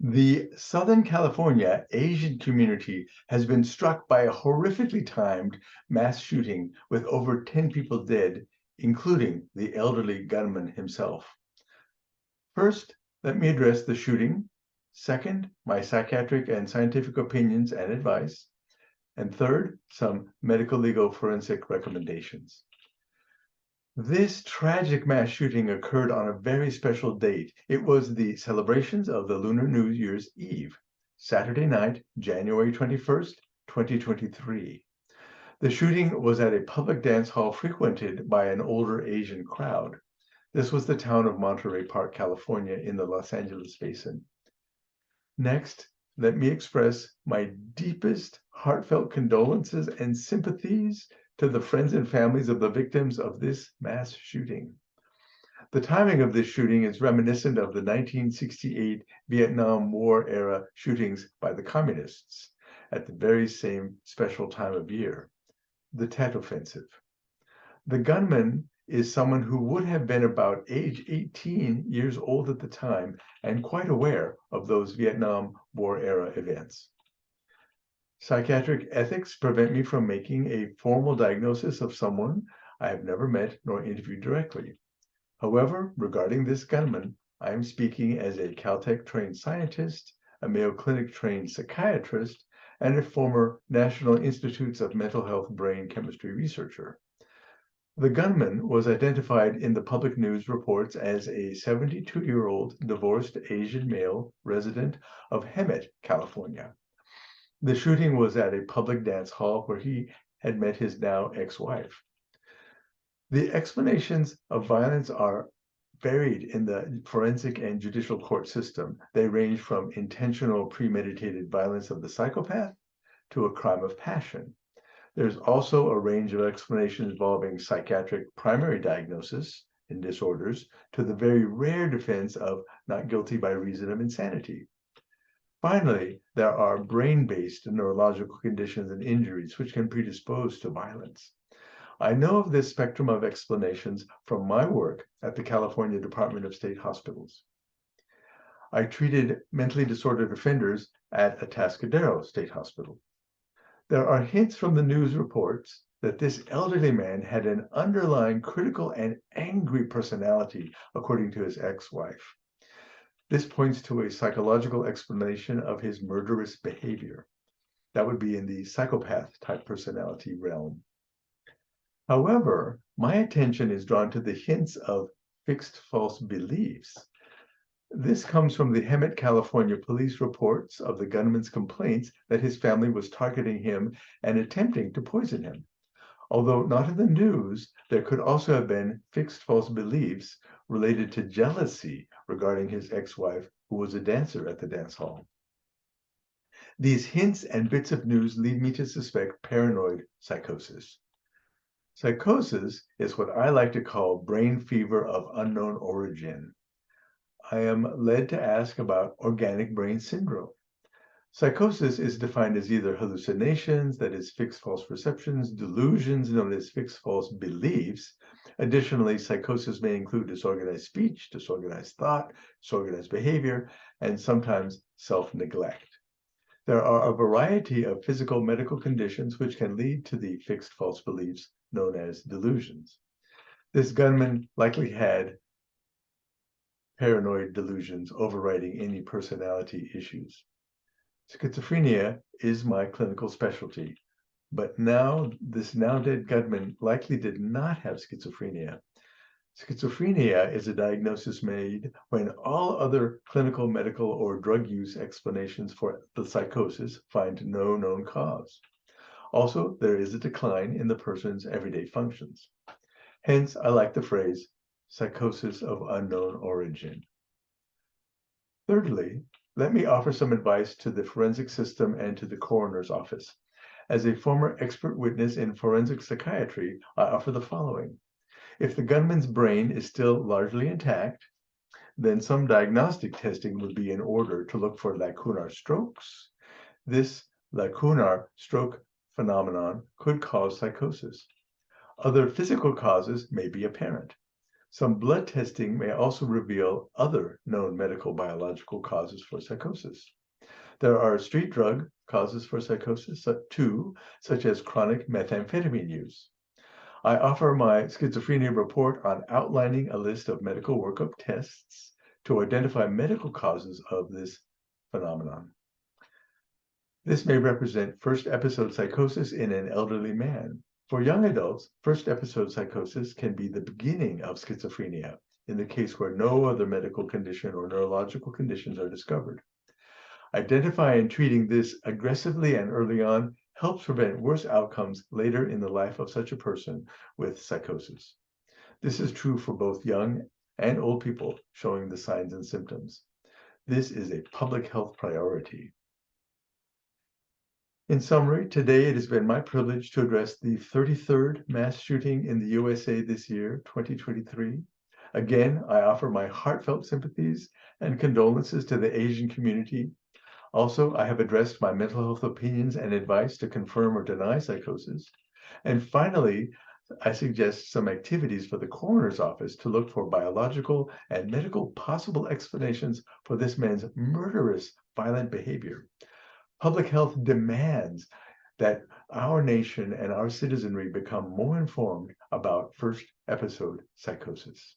The Southern California Asian community has been struck by a horrifically timed mass shooting with over 10 people dead, including the elderly gunman himself. First, let me address the shooting. Second, my psychiatric and scientific opinions and advice. And third, some medical legal forensic recommendations. This tragic mass shooting occurred on a very special date. It was the celebrations of the Lunar New Year's Eve, Saturday night, January 21st, 2023. The shooting was at a public dance hall frequented by an older Asian crowd. This was the town of Monterey Park, California, in the Los Angeles basin. Next, let me express my deepest heartfelt condolences and sympathies to the friends and families of the victims of this mass shooting. The timing of this shooting is reminiscent of the 1968 Vietnam War era shootings by the communists at the very same special time of year, the Tet Offensive. The gunman is someone who would have been about age 18 years old at the time and quite aware of those Vietnam War era events. Psychiatric ethics prevent me from making a formal diagnosis of someone I have never met nor interviewed directly. However, regarding this gunman, I am speaking as a Caltech-trained scientist, a Mayo Clinic-trained psychiatrist, and a former National Institutes of Mental Health brain chemistry researcher. The gunman was identified in the public news reports as a 72-year-old divorced Asian male resident of Hemet, California. The shooting was at a public dance hall where he had met his now ex-wife. The explanations of violence are varied in the forensic and judicial court system. They range from intentional premeditated violence of the psychopath to a crime of passion. There's also a range of explanations involving psychiatric primary diagnosis in disorders to the very rare defense of not guilty by reason of insanity. Finally, there are brain-based neurological conditions and injuries which can predispose to violence. I know of this spectrum of explanations from my work at the California Department of State Hospitals. I treated mentally disordered offenders at Atascadero State Hospital. There are hints from the news reports that this elderly man had an underlying critical and angry personality, according to his ex-wife. This points to a psychological explanation of his murderous behavior. That would be in the psychopath-type personality realm. However, my attention is drawn to the hints of fixed false beliefs. This comes from the Hemet, California police reports of the gunman's complaints that his family was targeting him and attempting to poison him. Although not in the news, there could also have been fixed false beliefs related to jealousy regarding his ex-wife, who was a dancer at the dance hall. These hints and bits of news lead me to suspect paranoid psychosis. Psychosis is what I like to call brain fever of unknown origin. I am led to ask about organic brain syndrome. Psychosis is defined as either hallucinations, that is, fixed false perceptions, delusions, known as fixed false beliefs. Additionally, psychosis may include disorganized speech, disorganized thought, disorganized behavior, and sometimes self-neglect. There are a variety of physical medical conditions which can lead to the fixed false beliefs known as delusions. This gunman likely had paranoid delusions overriding any personality issues. Schizophrenia is my clinical specialty, but this now dead gunman likely did not have schizophrenia. Schizophrenia is a diagnosis made when all other clinical, medical, or drug use explanations for the psychosis find no known cause. Also, there is a decline in the person's everyday functions. Hence, I like the phrase, psychosis of unknown origin. Thirdly, let me offer some advice to the forensic system and to the coroner's office. As a former expert witness in forensic psychiatry, I offer the following. If the gunman's brain is still largely intact, then some diagnostic testing would be in order to look for lacunar strokes. This lacunar stroke phenomenon could cause psychosis. Other physical causes may be apparent. Some blood testing may also reveal other known medical biological causes for psychosis. There are street drug causes for psychosis too, such as chronic methamphetamine use. I offer my schizophrenia report on outlining a list of medical workup tests to identify medical causes of this phenomenon. This may represent first episode psychosis in an elderly man. For young adults, first episode psychosis can be the beginning of schizophrenia in the case where no other medical condition or neurological conditions are discovered. Identifying and treating this aggressively and early on helps prevent worse outcomes later in the life of such a person with psychosis. This is true for both young and old people showing the signs and symptoms. This is a public health priority. In summary, today it has been my privilege to address the 33rd mass shooting in the USA this year, 2023. Again, I offer my heartfelt sympathies and condolences to the Asian community. Also, I have addressed my mental health opinions and advice to confirm or deny psychosis. And finally, I suggest some activities for the coroner's office to look for biological and medical possible explanations for this man's murderous, violent behavior. Public health demands that our nation and our citizenry become more informed about first episode psychosis.